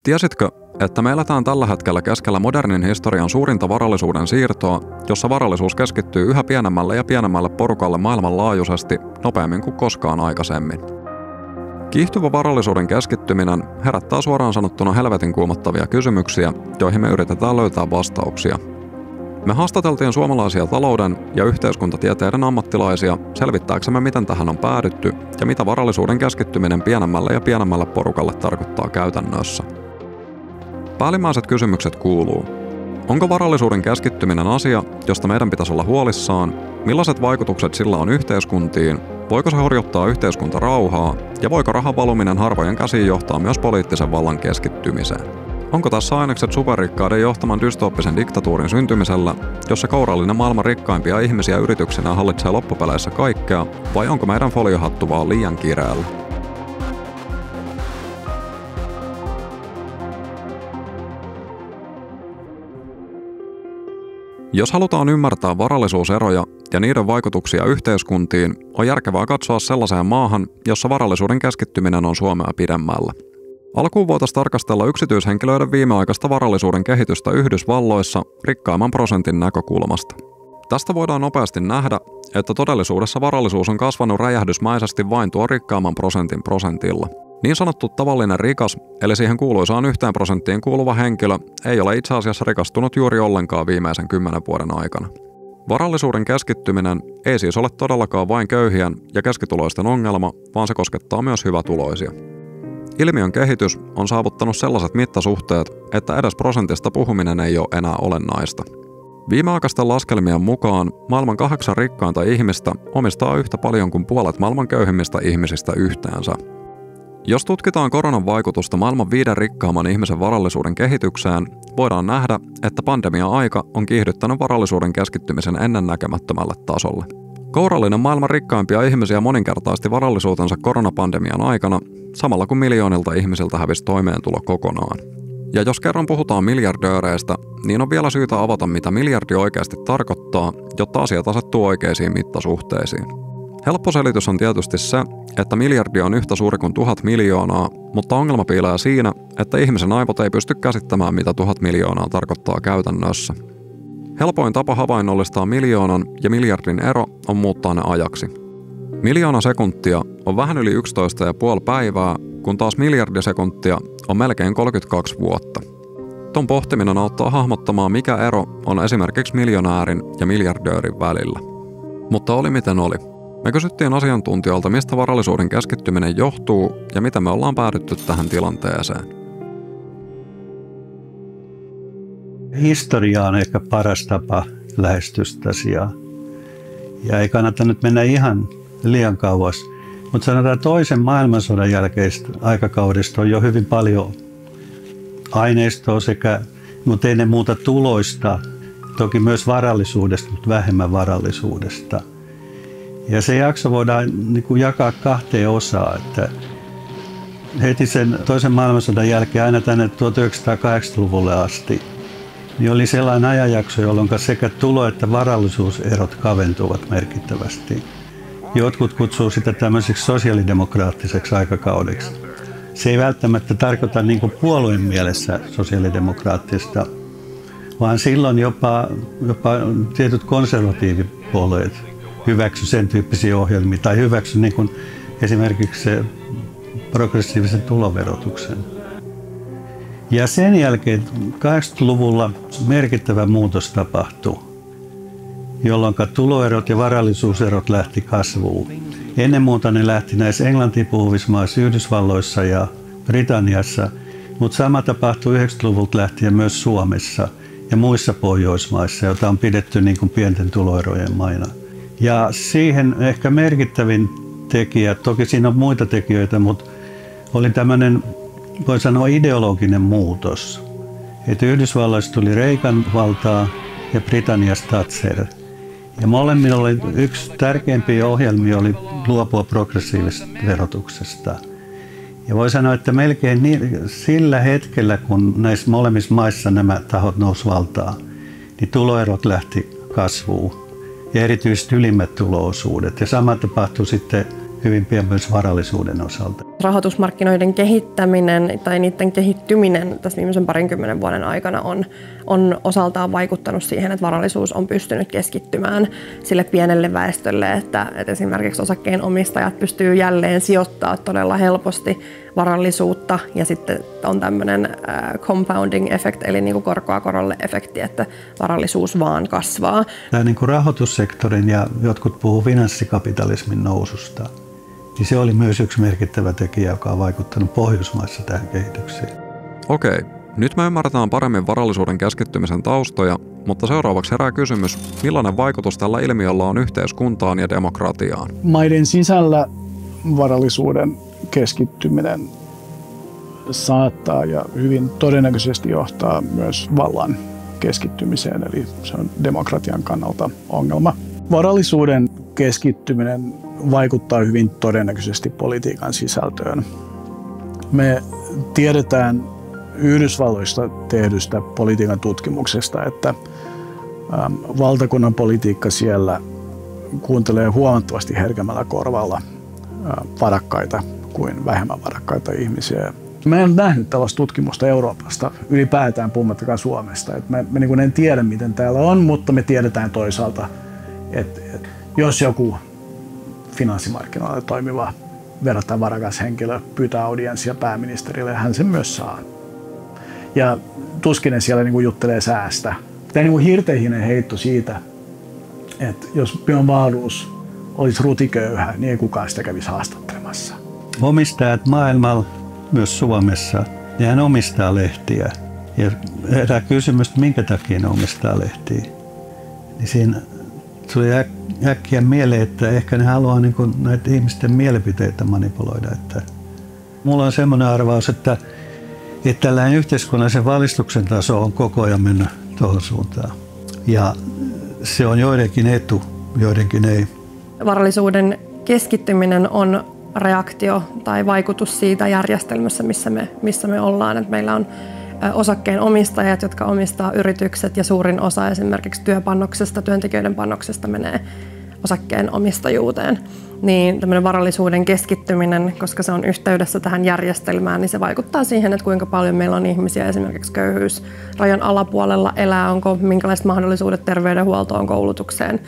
Tiesitkö, että me eletään tällä hetkellä keskellä modernin historian suurinta varallisuuden siirtoa, jossa varallisuus keskittyy yhä pienemmälle ja pienemmälle porukalle maailmanlaajuisesti nopeammin kuin koskaan aikaisemmin? Kiihtyvä varallisuuden keskittyminen herättää suoraan sanottuna helvetin kuumottavia kysymyksiä, joihin me yritetään löytää vastauksia. Me haastateltiin suomalaisia talouden ja yhteiskuntatieteiden ammattilaisia selvittääksemme, miten tähän on päädytty ja mitä varallisuuden keskittyminen pienemmälle ja pienemmälle porukalle tarkoittaa käytännössä. Päällimmäiset kysymykset kuuluu: onko varallisuuden keskittyminen asia, josta meidän pitäisi olla huolissaan? Millaiset vaikutukset sillä on yhteiskuntiin? Voiko se horjuttaa yhteiskuntarauhaa? Ja voiko rahan valuminen harvojen käsiin johtaa myös poliittisen vallan keskittymiseen? Onko tässä ainekset superrikkaiden johtaman dystooppisen diktatuurin syntymisellä, jossa kourallinen maailman rikkaimpia ihmisiä yrityksinä hallitsee loppupeleissä kaikkea, vai onko meidän foliohattu vaan liian kireällä? Jos halutaan ymmärtää varallisuuseroja ja niiden vaikutuksia yhteiskuntiin, on järkevää katsoa sellaiseen maahan, jossa varallisuuden keskittyminen on Suomea pidemmällä. Alkuun voitaisiin tarkastella yksityishenkilöiden viimeaikaista varallisuuden kehitystä Yhdysvalloissa rikkaimman prosentin näkökulmasta. Tästä voidaan nopeasti nähdä, että todellisuudessa varallisuus on kasvanut räjähdysmäisesti vain tuon rikkaamman prosentin prosentilla. Niin sanottu tavallinen rikas, eli siihen kuuluisaan 1% kuuluva henkilö, ei ole itse asiassa rikastunut juuri ollenkaan viimeisen 10 vuoden aikana. Varallisuuden keskittyminen ei siis ole todellakaan vain köyhien ja keskituloisten ongelma, vaan se koskettaa myös hyvätuloisia. Ilmiön kehitys on saavuttanut sellaiset mittasuhteet, että edes prosentista puhuminen ei ole enää olennaista. Viimeaikaisten laskelmien mukaan maailman 8 rikkainta ihmistä omistaa yhtä paljon kuin puolet maailman köyhimmistä ihmisistä yhteensä. Jos tutkitaan koronan vaikutusta maailman 5 rikkaamman ihmisen varallisuuden kehitykseen, voidaan nähdä, että pandemia-aika on kiihdyttänyt varallisuuden keskittymisen ennennäkemättömälle tasolle. Kourallinen maailman rikkaimpia ihmisiä moninkertaisti varallisuutensa koronapandemian aikana, samalla kun miljoonilta ihmisiltä hävisi toimeentulo kokonaan. Ja jos kerran puhutaan miljardööreistä, niin on vielä syytä avata, mitä miljardi oikeasti tarkoittaa, jotta asiat asettuu oikeisiin mittasuhteisiin. Helppo selitys on tietysti se, että miljardi on yhtä suuri kuin 1000 miljoonaa, mutta ongelma piilee siinä, että ihmisen aivot ei pysty käsittämään, mitä 1000 miljoonaa tarkoittaa käytännössä. Helpoin tapa havainnollistaa miljoonan ja miljardin ero on muuttaa ne ajaksi. 1.000.000 sekuntia on vähän yli 11,5 päivää, kun taas miljardisekuntia on melkein 32 vuotta. Ton pohtiminen auttaa hahmottamaan, mikä ero on esimerkiksi miljonäärin ja miljardöörin välillä. Mutta oli miten oli. Me kysyttiin asiantuntijoilta, mistä varallisuuden keskittyminen johtuu ja miten me ollaan päädytty tähän tilanteeseen. Historia on ehkä paras tapa lähestystä asiaa. Ja ei kannata nyt mennä ihan liian kauas. Mutta sanotaan toisen maailmansodan jälkeistä aikakaudesta on jo hyvin paljon aineistoa mutta ennen muuta tuloista, toki myös varallisuudesta, mutta vähemmän varallisuudesta. Ja se jakso voidaan jakaa 2 osaan, että heti sen toisen maailmansodan jälkeen aina tänne 1980-luvulle asti niin oli sellainen ajanjakso, jolloin sekä tulo- että varallisuuserot kaventuvat merkittävästi. Jotkut kutsuu sitä tämmöiseksi sosiaalidemokraattiseksi aikakaudeksi. Se ei välttämättä tarkoita puolueen mielessä sosiaalidemokraattista, vaan silloin jopa tietyt konservatiivipuolueet hyväksy sen tyyppisiä ohjelmia tai hyväksy esimerkiksi se progressiivisen tuloverotuksen. Ja sen jälkeen 80-luvulla merkittävä muutos tapahtui, jolloin tuloerot ja varallisuuserot lähti kasvuun. Ennen muuta ne lähti näissä englantia puhuvissa maissa, Yhdysvalloissa ja Britanniassa, mutta sama tapahtui 90-luvulta lähtien myös Suomessa ja muissa Pohjoismaissa, joita on pidetty pienten tuloerojen maina. Ja siihen ehkä merkittävin tekijä, toki siinä on muita tekijöitä, mutta oli tämmöinen, voi sanoa, ideologinen muutos. Että Yhdysvalloissa tuli Reagan valtaa ja Britanniassa Thatcher. Ja molemmilla oli yksi tärkeimpiä ohjelmia oli luopua progressiivisesta verotuksesta. Ja voi sanoa, että melkein sillä hetkellä, kun näissä molemmissa maissa nämä tahot nousi valtaan, niin tuloerot lähti kasvuun. Ja erityisesti ylimmät tulo-osuudet. Ja sama tapahtui sitten hyvin pian myös varallisuuden osalta. rahoitusmarkkinoiden kehittäminen tai niiden kehittyminen tässä viimeisen 20 vuoden aikana on osaltaan vaikuttanut siihen, että varallisuus on pystynyt keskittymään sille pienelle väestölle, että esimerkiksi osakkeenomistajat pystyy jälleen sijoittamaan todella helposti varallisuutta ja sitten on tämmöinen compounding effect eli niin kuin korkoa korolle efekti, että varallisuus vaan kasvaa. Tämä niin kuin rahoitussektorin ja jotkut puhuu finanssikapitalismin noususta. Niin se oli myös yksi merkittävä tekijä, joka on vaikuttanut Pohjoismaissa tähän kehitykseen. Okei, nyt me ymmärretään paremmin varallisuuden keskittymisen taustoja, mutta seuraavaksi herää kysymys, millainen vaikutus tällä ilmiöllä on yhteiskuntaan ja demokratiaan? Maiden sisällä varallisuuden keskittyminen saattaa ja hyvin todennäköisesti johtaa myös vallan keskittymiseen, eli se on demokratian kannalta ongelma. Varallisuuden keskittyminen vaikuttaa hyvin todennäköisesti politiikan sisältöön. Me tiedetään Yhdysvalloista tehdystä politiikan tutkimuksesta, että valtakunnan politiikka siellä kuuntelee huomattavasti herkemmällä korvalla varakkaita kuin vähemmän varakkaita ihmisiä. Mä en nähnyt tällaista tutkimusta Euroopasta ylipäätään, puhumattakaan Suomesta. Me niin kuin en tiedä, miten täällä on, mutta me tiedetään toisaalta, että jos joku finanssimarkkinoilla toimiva verrattain varakas henkilö pyytää audienssia pääministerille, hän sen myös saa. Ja tuskin ne siellä niin kuin juttelee säästä. Tämä niin kuin hirteihinen heitto siitä, että jos Björn Wahlroos olisi rutiköyhä, niin ei kukaan sitä kävisi haastattelemassa. Omistajat maailmalla, myös Suomessa, niin hän omistaa lehtiä. Ja herää kysymys, että minkä takia ne omistaa lehtiä. Niin siinä tuli äkkiä mieleen, että ehkä ne haluaa niin kuin näitä ihmisten mielipiteitä manipuloida. Että mulla on semmoinen arvaus, että tällainen yhteiskunnallisen valistuksen taso on koko ajan mennä tuohon suuntaan. Ja se on joidenkin etu, joidenkin ei. Varallisuuden keskittyminen on reaktio tai vaikutus siitä järjestelmässä, missä me ollaan. Et meillä on osakkeen omistajat, jotka omistaa yritykset ja suurin osa esimerkiksi työpanoksesta, työntekijöiden panoksesta menee osakkeen omistajuuteen. Niin tämmöinen varallisuuden keskittyminen, koska se on yhteydessä tähän järjestelmään, niin se vaikuttaa siihen, että kuinka paljon meillä on ihmisiä esimerkiksi köyhyysrajan alapuolella elää, onko minkälaiset mahdollisuudet terveydenhuoltoon, koulutukseen.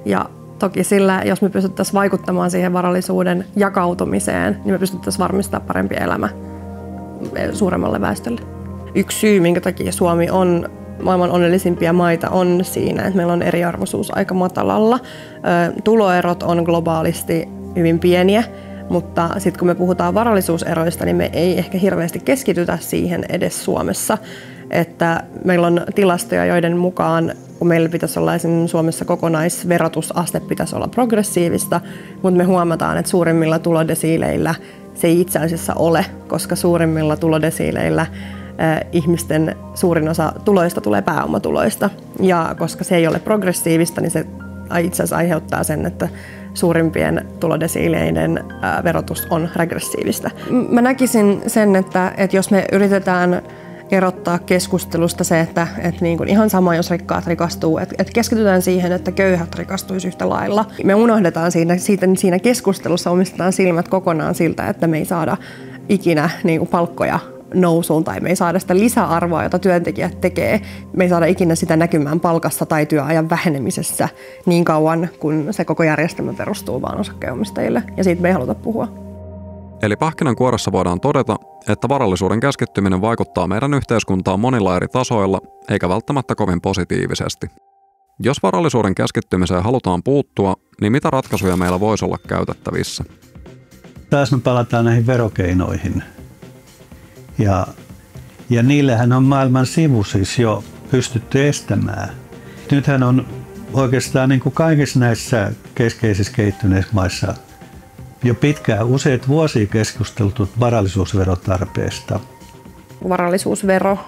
Ja toki sillä, jos me pystyttäisiin vaikuttamaan siihen varallisuuden jakautumiseen, niin me pystyttäisiin varmistamaan parempi elämä suuremmalle väestölle. Yksi syy, minkä takia Suomi on maailman onnellisimpia maita, on siinä, että meillä on eriarvoisuus aika matalalla. Tuloerot on globaalisti hyvin pieniä, mutta sitten kun me puhutaan varallisuuseroista, niin me ei ehkä hirveästi keskitytä siihen edes Suomessa. Että meillä on tilastoja, joiden mukaan kun meillä pitäisi olla Suomessa kokonaisverotusaste pitäisi olla progressiivista, mutta me huomataan, että suurimmilla tulodesiileillä se ei itse asiassa ole, koska suurimmilla tulodesiileillä ihmisten suurin osa tuloista tulee pääomatuloista. Ja koska se ei ole progressiivista, niin se itse asiassa aiheuttaa sen, että suurimpien tulodesiileiden verotus on regressiivistä. Mä näkisin sen, että jos me yritetään erottaa keskustelusta se, että niin kuin ihan sama, jos rikkaat rikastuu, että keskitytään siihen, että köyhät rikastuisi yhtä lailla. Me unohdetaan siinä keskustelussa, omistetaan silmät kokonaan siltä, että me ei saada ikinä niin kuin palkkoja nousuun tai me ei saada sitä lisäarvoa, jota työntekijät tekee. Me ei saada ikinä sitä näkymään palkassa tai työajan vähenemisessä niin kauan, kun se koko järjestelmä perustuu vaan osakkeenomistajille. Ja siitä me ei haluta puhua. Eli pähkinänkuoressa voidaan todeta, että varallisuuden keskittyminen vaikuttaa meidän yhteiskuntaan monilla eri tasoilla, eikä välttämättä kovin positiivisesti. Jos varallisuuden keskittymiseen halutaan puuttua, niin mitä ratkaisuja meillä voisi olla käytettävissä? Taas me palataan näihin verokeinoihin. Ja niillähän on maailman sivu siis jo pystytty estämään. Nythän on oikeastaan niin kuin kaikissa näissä keskeisissä kehittyneissä maissa jo pitkään useat vuosia keskusteltu varallisuusverotarpeesta. Varallisuusvero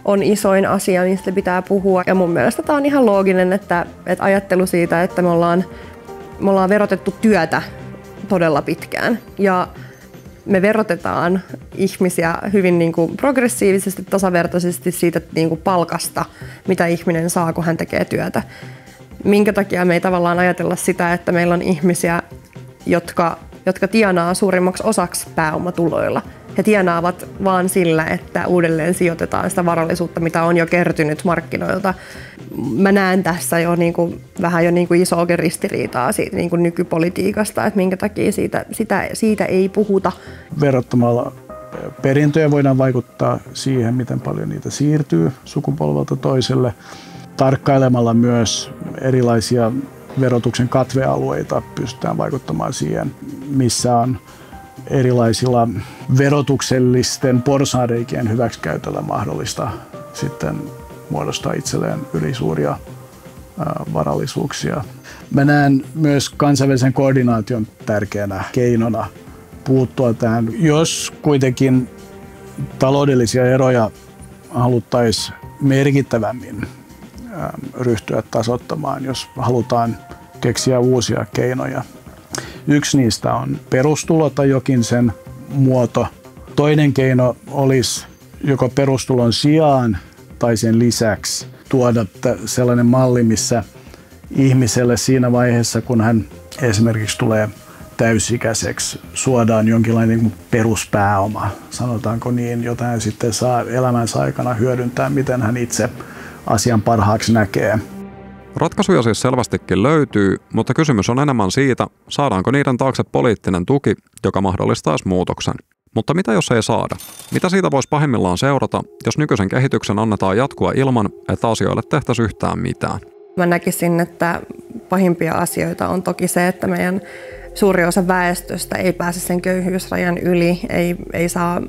on isoin asia, mistä pitää puhua. Ja mun mielestä tämä on ihan looginen, että ajattelu siitä, että me ollaan verotettu työtä todella pitkään. Ja me verotetaan ihmisiä hyvin niin kuin progressiivisesti, tasavertaisesti siitä niin kuin palkasta, mitä ihminen saa, kun hän tekee työtä. Minkä takia me ei tavallaan ajatella sitä, että meillä on ihmisiä, jotka jotka tienaa suurimmaksi osaksi pääomatuloilla. He tienaavat vaan sillä, että uudelleen sijoitetaan sitä varallisuutta, mitä on jo kertynyt markkinoilta. Mä näen tässä jo vähän isoakin ristiriitaa siitä nykypolitiikasta, että minkä takia siitä ei puhuta. Verottamalla perintöjä voidaan vaikuttaa siihen, miten paljon niitä siirtyy sukupolvelta toiselle. Tarkkailemalla myös erilaisia verotuksen katvealueita pystytään vaikuttamaan siihen, missä on erilaisilla verotuksellisten porsaanreikien hyväksikäytöllä mahdollista sitten muodostaa itselleen ylisuuria varallisuuksia. Mä näen myös kansainvälisen koordinaation tärkeänä keinona puuttua tähän. Jos kuitenkin taloudellisia eroja haluttaisiin merkittävämmin ryhtyä tasoittamaan, jos halutaan keksiä uusia keinoja. Yksi niistä on perustulo tai jokin sen muoto. Toinen keino olisi joko perustulon sijaan tai sen lisäksi tuoda sellainen malli, missä ihmiselle siinä vaiheessa, kun hän esimerkiksi tulee täysikäiseksi, suodaan jonkinlainen peruspääoma, sanotaanko niin, jota hän sitten saa elämänsä aikana hyödyntää, miten hän itse asian parhaaksi näkee. Ratkaisuja siis selvästikin löytyy, mutta kysymys on enemmän siitä, saadaanko niiden taakse poliittinen tuki, joka mahdollistaisi muutoksen. Mutta mitä jos ei saada? Mitä siitä voisi pahimmillaan seurata, jos nykyisen kehityksen annetaan jatkua ilman, että asioille tehtäisiin yhtään mitään? Mä näkisin, että pahimpia asioita on toki se, että meidän suuri osa väestöstä ei pääse sen köyhyysrajan yli, ei saa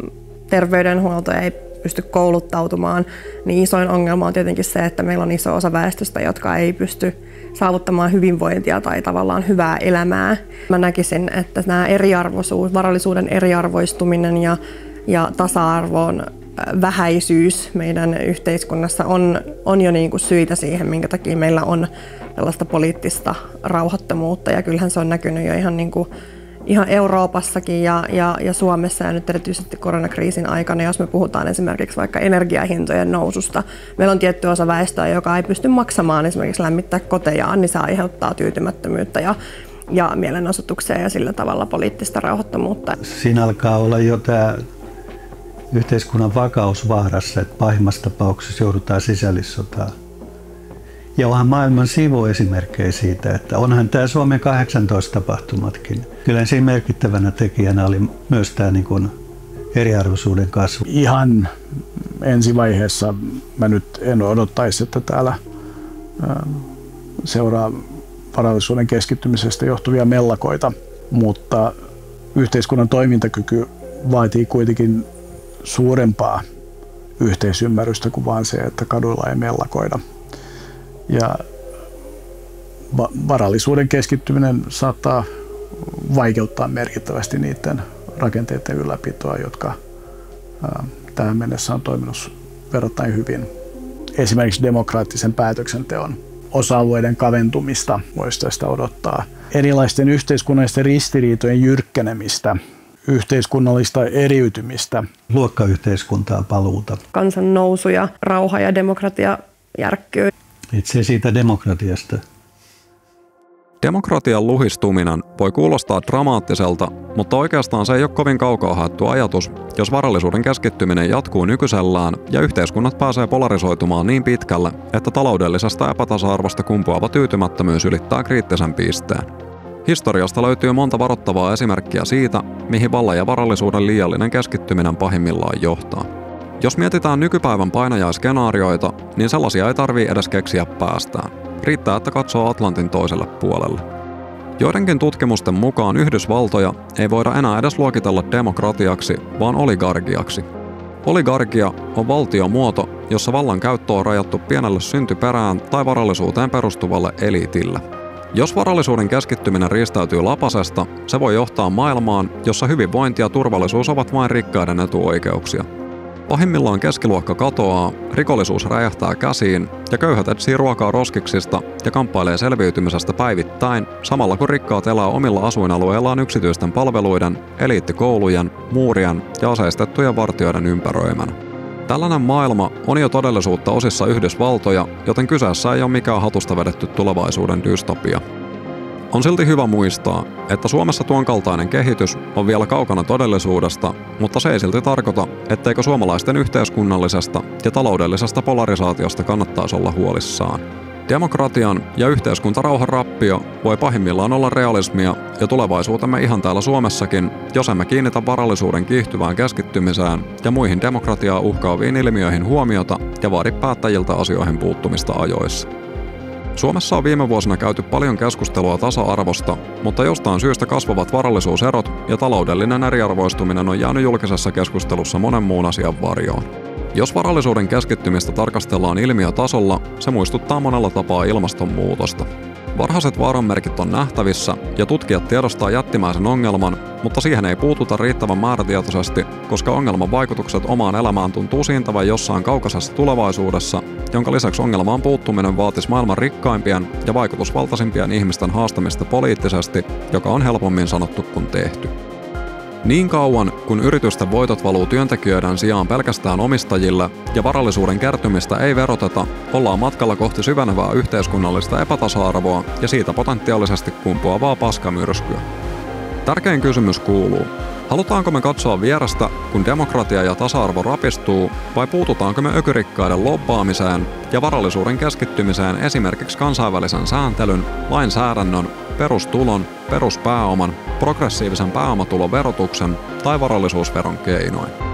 terveydenhuoltoa, ei pysty kouluttautumaan, niin isoin ongelma on tietenkin se, että meillä on iso osa väestöstä, jotka ei pysty saavuttamaan hyvinvointia tai tavallaan hyvää elämää. Mä näkisin, että nämä varallisuuden eriarvoistuminen ja tasa-arvon vähäisyys meidän yhteiskunnassa on jo syitä siihen, minkä takia meillä on tällaista poliittista rauhattomuutta. Ja kyllähän se on näkynyt jo ihan Euroopassakin ja Suomessa ja nyt erityisesti koronakriisin aikana, jos me puhutaan esimerkiksi vaikka energiahintojen noususta. Meillä on tietty osa väestöä, joka ei pysty maksamaan esimerkiksi lämmittää kotejaan, niin se aiheuttaa tyytymättömyyttä ja mielenosoituksia ja sillä tavalla poliittista rauhattomuutta. Siinä alkaa olla jo tämä yhteiskunnan vakaus vaarassa, että pahimmassa tapauksessa joudutaan sisällissotaan. Ja onhan maailman sivuesimerkkejä siitä, että onhan tämä Suomen 18 tapahtumatkin. Kyllä siinä merkittävänä tekijänä oli myös tämä eriarvoisuuden kasvu. Ihan ensivaiheessa mä nyt en odottaisi, että täällä seuraa varallisuuden keskittymisestä johtuvia mellakoita, mutta yhteiskunnan toimintakyky vaatii kuitenkin suurempaa yhteisymmärrystä kuin vaan se, että kaduilla ei mellakoida. Ja varallisuuden keskittyminen saattaa vaikeuttaa merkittävästi niiden rakenteiden ylläpitoa, jotka tähän mennessä on toiminut verrattain hyvin. Esimerkiksi demokraattisen päätöksenteon osa-alueiden kaventumista voisi tästä odottaa. Erilaisten yhteiskunnallisten ristiriitojen jyrkkenemistä, yhteiskunnallista eriytymistä. Luokkayhteiskuntaan paluuta. Kansan nousu ja rauha ja demokratia järkkyy. Itse siitä demokratiasta. Demokratian luhistuminen voi kuulostaa dramaattiselta, mutta oikeastaan se ei ole kovin kaukaa haettu ajatus, jos varallisuuden keskittyminen jatkuu nykyisellään ja yhteiskunnat pääsee polarisoitumaan niin pitkälle, että taloudellisesta epätasa-arvosta kumpuava tyytymättömyys ylittää kriittisen pisteen. Historiasta löytyy monta varoittavaa esimerkkiä siitä, mihin vallan ja varallisuuden liiallinen keskittyminen pahimmillaan johtaa. Jos mietitään nykypäivän painajaiskenaarioita, niin sellaisia ei tarvitse edes keksiä päästään. Riittää, että katsoo Atlantin toiselle puolelle. Joidenkin tutkimusten mukaan Yhdysvaltoja ei voida enää edes luokitella demokratiaksi, vaan oligarkiaksi. Oligarkia on valtiomuoto, jossa vallan käyttö on rajattu pienelle syntyperään tai varallisuuteen perustuvalle eliitille. Jos varallisuuden keskittyminen riistäytyy lapasesta, se voi johtaa maailmaan, jossa hyvinvointi ja turvallisuus ovat vain rikkaiden etuoikeuksia. Pahimmillaan keskiluokka katoaa, rikollisuus räjähtää käsiin ja köyhät etsii ruokaa roskiksista ja kamppailee selviytymisestä päivittäin, samalla kun rikkaat elää omilla asuinalueillaan yksityisten palveluiden, eliittikoulujen, muurien ja aseistettujen vartijoiden ympäröimänä. Tällainen maailma on jo todellisuutta osissa Yhdysvaltoja, joten kyseessä ei ole mikään hatusta vedetty tulevaisuuden dystopia. On silti hyvä muistaa, että Suomessa tuon kaltainen kehitys on vielä kaukana todellisuudesta, mutta se ei silti tarkoita, etteikö suomalaisten yhteiskunnallisesta ja taloudellisesta polarisaatiosta kannattaisi olla huolissaan. Demokratian ja yhteiskuntarauhan rappio voi pahimmillaan olla realismia ja tulevaisuutemme ihan täällä Suomessakin, jos emme kiinnitä varallisuuden kiihtyvään keskittymiseen ja muihin demokratiaa uhkaaviin ilmiöihin huomiota ja vaadi päättäjiltä asioihin puuttumista ajoissa. Suomessa on viime vuosina käyty paljon keskustelua tasa-arvosta, mutta jostain syystä kasvavat varallisuuserot ja taloudellinen eriarvoistuminen on jäänyt julkisessa keskustelussa monen muun asian varjoon. Jos varallisuuden keskittymistä tarkastellaan ilmiötasolla, se muistuttaa monella tapaa ilmastonmuutosta. Varhaiset vaaranmerkit on nähtävissä ja tutkijat tiedostaa jättimäisen ongelman, mutta siihen ei puututa riittävän määrätietoisesti, koska ongelman vaikutukset omaan elämään tuntuu siintävän jossain kaukaisessa tulevaisuudessa, jonka lisäksi ongelmaan puuttuminen vaatisi maailman rikkaimpien ja vaikutusvaltaisimpien ihmisten haastamista poliittisesti, joka on helpommin sanottu kuin tehty. Niin kauan, kun yritysten voitot valuu työntekijöiden sijaan pelkästään omistajille ja varallisuuden kertymistä ei veroteta, ollaan matkalla kohti syvenevää yhteiskunnallista epätasa-arvoa ja siitä potentiaalisesti kumpuavaa paskamyrskyä. Tärkein kysymys kuuluu, halutaanko me katsoa vierestä, kun demokratia ja tasa-arvo rapistuu, vai puututaanko me ökyrikkaiden lobbaamiseen ja varallisuuden keskittymiseen esimerkiksi kansainvälisen sääntelyn, lainsäädännön, perustulon, peruspääoman, progressiivisen pääomatuloverotuksen tai varallisuusveron keinoin?